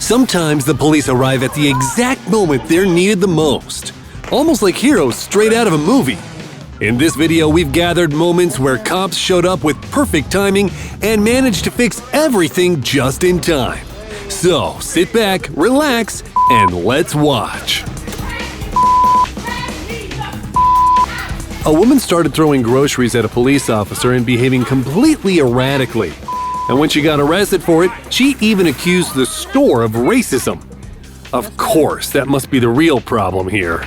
Sometimes the police arrive at the exact moment they're needed the most, almost like heroes straight out of a movie. In this video, we've gathered moments where cops showed up with perfect timing and managed to fix everything just in time. So sit back, relax, and let's watch. A woman started throwing groceries at a police officer and behaving completely erratically. And when she got arrested for it, she even accused the store of racism. Of course, that must be the real problem here.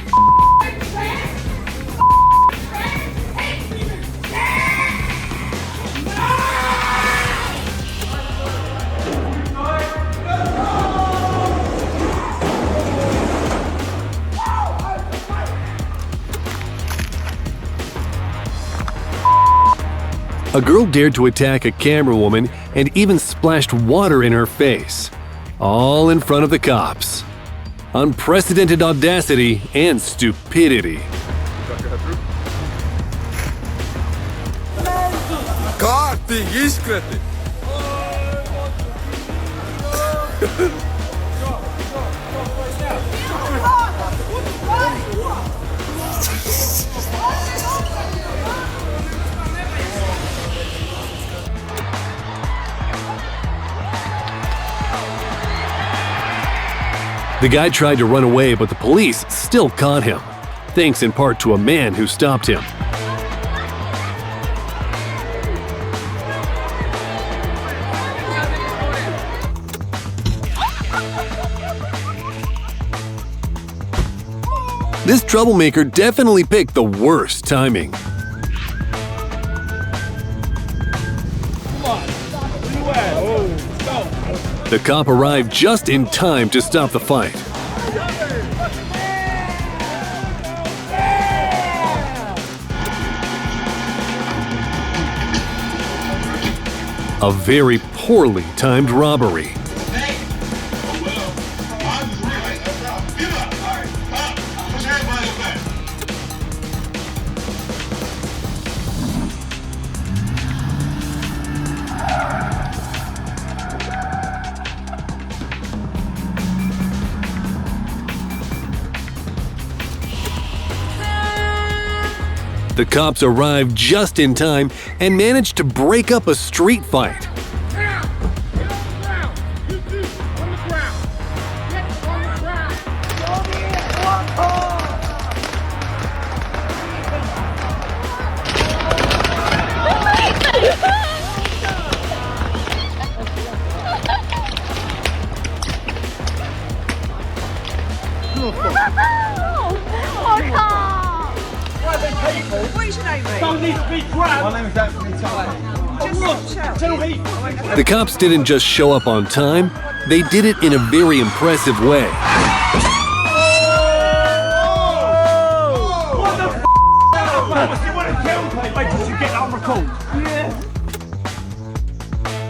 A girl dared to attack a camera woman and even splashed water in her face, all in front of the cops. Unprecedented audacity and stupidity. The guy tried to run away, but the police still caught him, thanks in part to a man who stopped him. This troublemaker definitely picked the worst timing. The cop arrived just in time to stop the fight. A very poorly timed robbery. The cops arrived just in time and managed to break up a street fight. The cops didn't just show up on time, they did it in a very impressive way.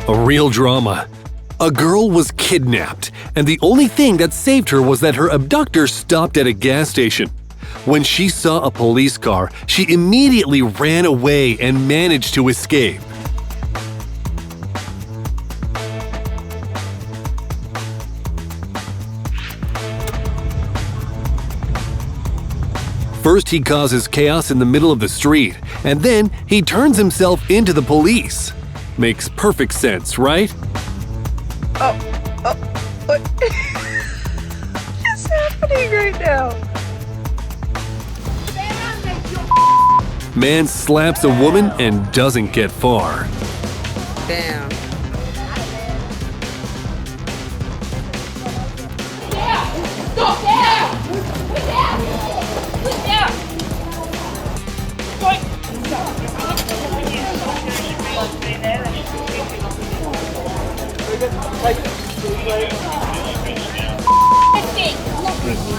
A real drama. A girl was kidnapped, and the only thing that saved her was that her abductor stopped at a gas station. When she saw a police car, she immediately ran away and managed to escape. First, he causes chaos in the middle of the street, and then he turns himself into the police. Makes perfect sense, right? What is happening right now? Man slaps a woman and doesn't get far. Damn.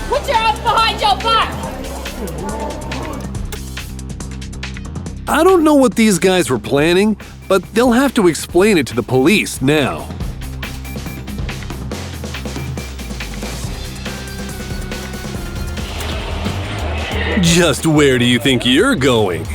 Put your hands behind your back! I don't know what these guys were planning, but they'll have to explain it to the police now. Just where do you think you're going?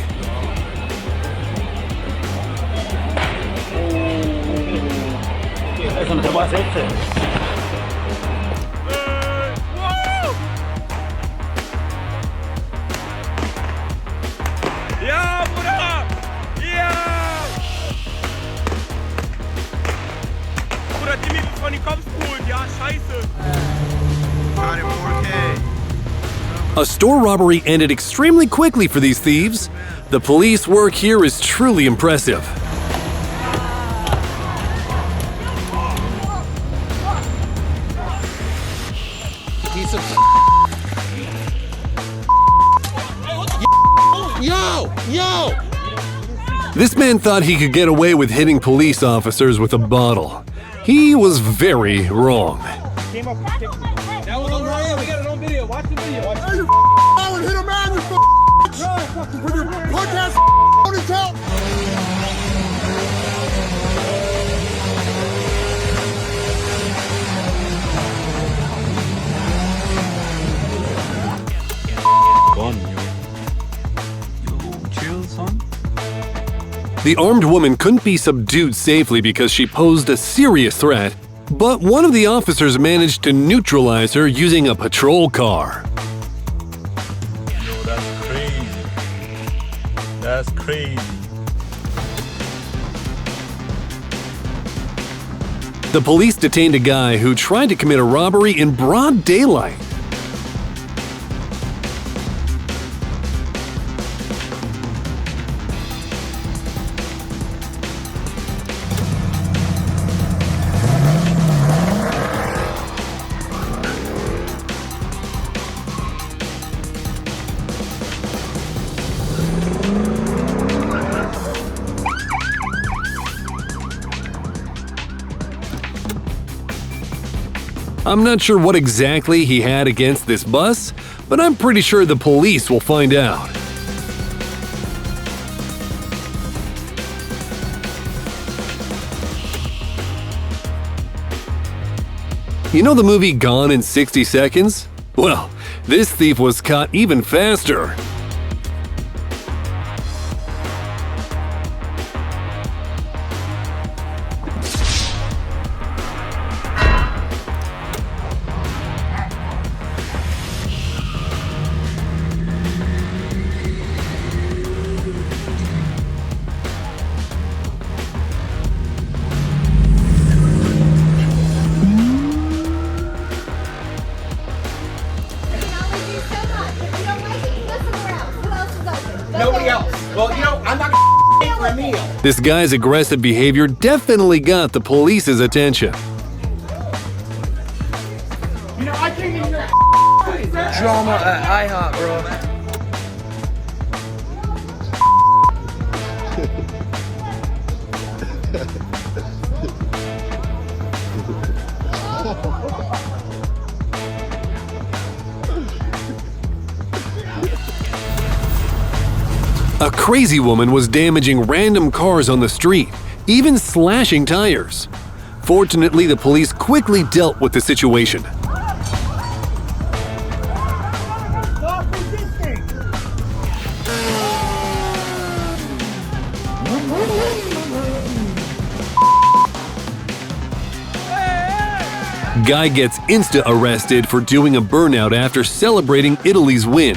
Got it 4K. A store robbery ended extremely quickly for these thieves. The police work here is truly impressive. Piece of Yo! This man thought he could get away with hitting police officers with a bottle. He was very wrong. That was on Ryan. We got it on video. Watch the video. Watch the video. Hit a man with with your podcast on his top. The armed woman couldn't be subdued safely because she posed a serious threat, but one of the officers managed to neutralize her using a patrol car. Yo, that's crazy. That's crazy. The police detained a guy who tried to commit a robbery in broad daylight. I'm not sure what exactly he had against this bus, but I'm pretty sure the police will find out. You know the movie Gone in 60 Seconds? Well, this thief was caught even faster. Nobody else. Well, you know, I'm not gonna pay for a meal. This guy's aggressive behavior definitely got the police's attention. You know, I can't even. Drama at IHOP, bro. A crazy woman was damaging random cars on the street, even slashing tires. Fortunately, the police quickly dealt with the situation. Guy gets insta-arrested for doing a burnout after celebrating Italy's win.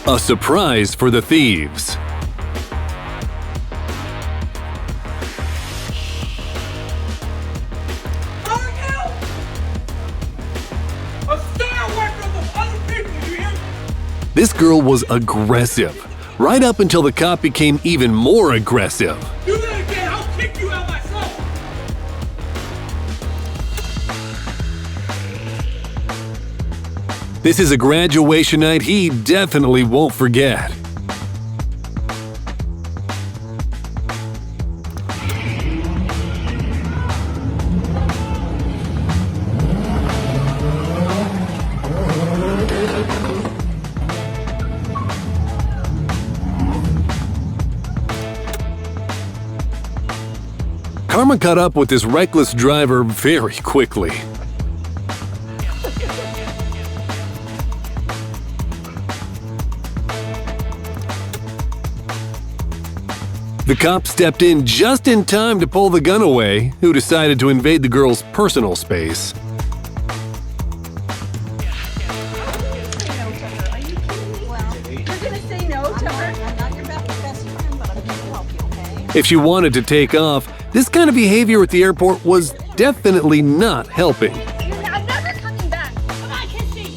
A surprise for the thieves. This girl was aggressive, right up until the cop became even more aggressive. Do that again, I'll kick you out myself. This is a graduation night he definitely won't forget. Karma caught up with this reckless driver very quickly. The cop stepped in just in time to pull the gun away, who decided to invade the girl's personal space. If she wanted to take off, this kind of behavior at the airport was definitely not helping. I'm never coming back. Come on, kiss me.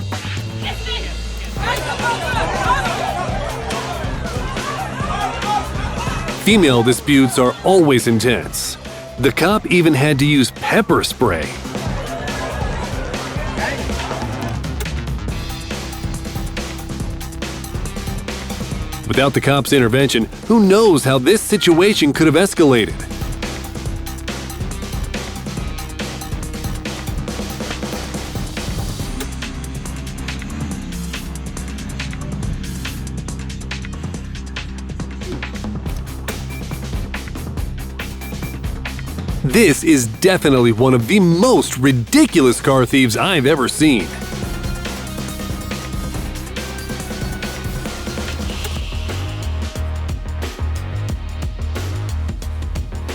Kiss me. Female disputes are always intense. The cop even had to use pepper spray. Without the cop's intervention, who knows how this situation could have escalated? This is definitely one of the most ridiculous car thieves I've ever seen.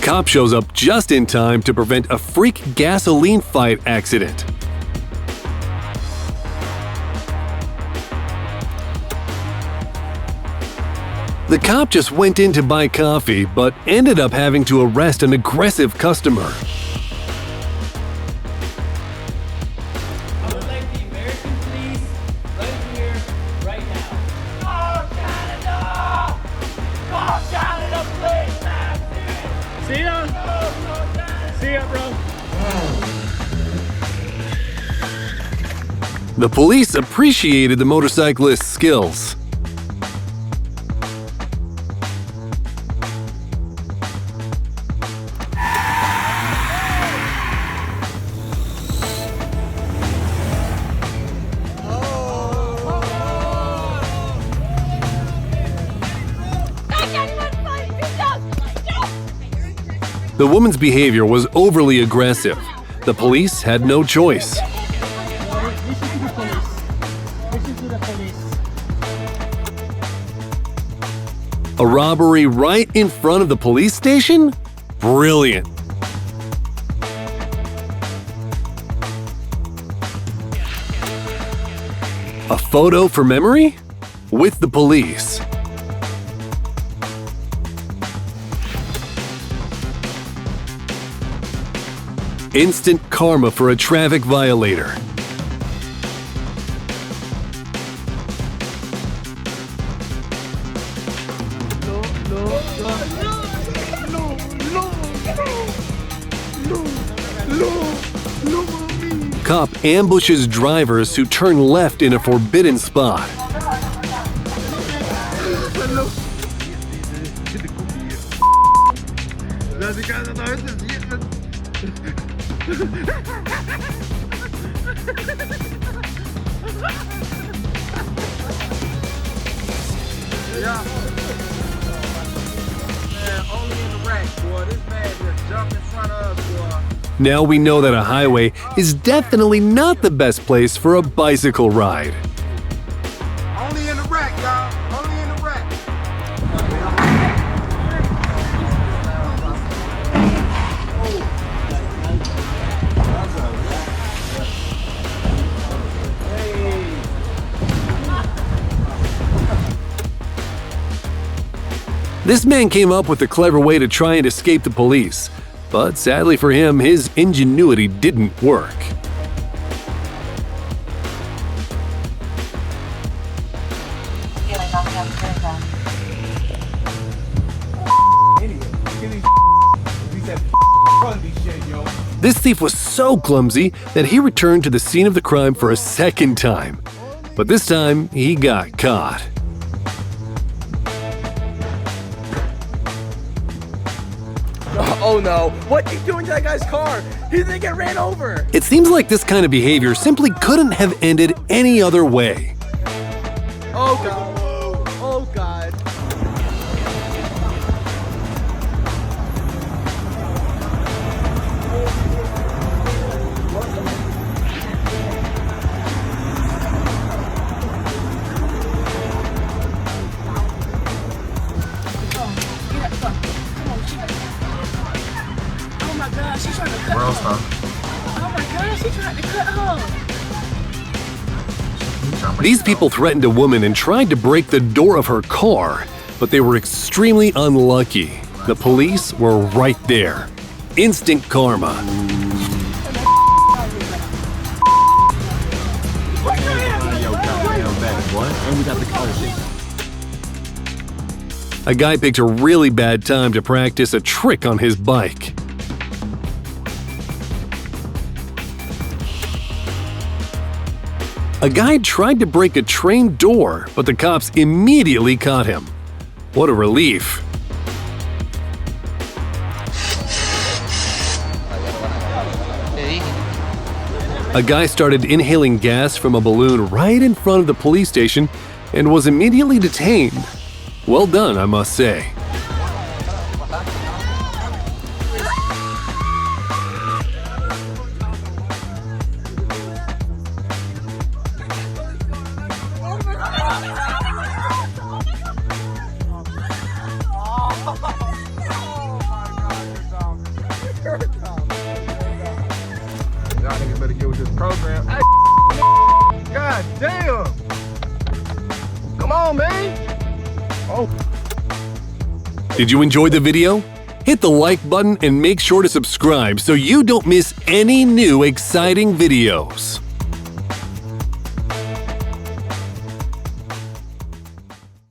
Cop shows up just in time to prevent a freak gasoline fight accident. The cop just went in to buy coffee, but ended up having to arrest an aggressive customer. I would like the American police right here, right now. Oh, Canada! Oh, Canada, please, man! See ya! See ya, bro. The police appreciated the motorcyclist's skills. The woman's behavior was overly aggressive. The police had no choice. A robbery right in front of the police station? Brilliant. A photo for memory? With the police. Instant karma for a traffic violator. Cop ambushes drivers who turn left in a forbidden spot. Now we know that a highway is definitely not the best place for a bicycle ride. Only in the wreck, y'all. Only in the wreck. This man came up with a clever way to try and escape the police, but sadly for him, his ingenuity didn't work. This thief was so clumsy that he returned to the scene of the crime for a second time. But this time, he got caught. Oh no, what's he doing to that guy's car? He didn't get ran over. It seems like this kind of behavior simply couldn't have ended any other way. Oh god. Oh god. These people threatened a woman and tried to break the door of her car, but they were extremely unlucky. The police were right there. Instant karma. A guy picked a really bad time to practice a trick on his bike. A guy tried to break a train door, but the cops immediately caught him. What a relief. A guy started inhaling gas from a balloon right in front of the police station and was immediately detained. Well done, I must say. Y'all niggas better get with this program. Hey, God damn! Come on, man! Oh. Did you enjoy the video? Hit the like button and make sure to subscribe so you don't miss any new exciting videos.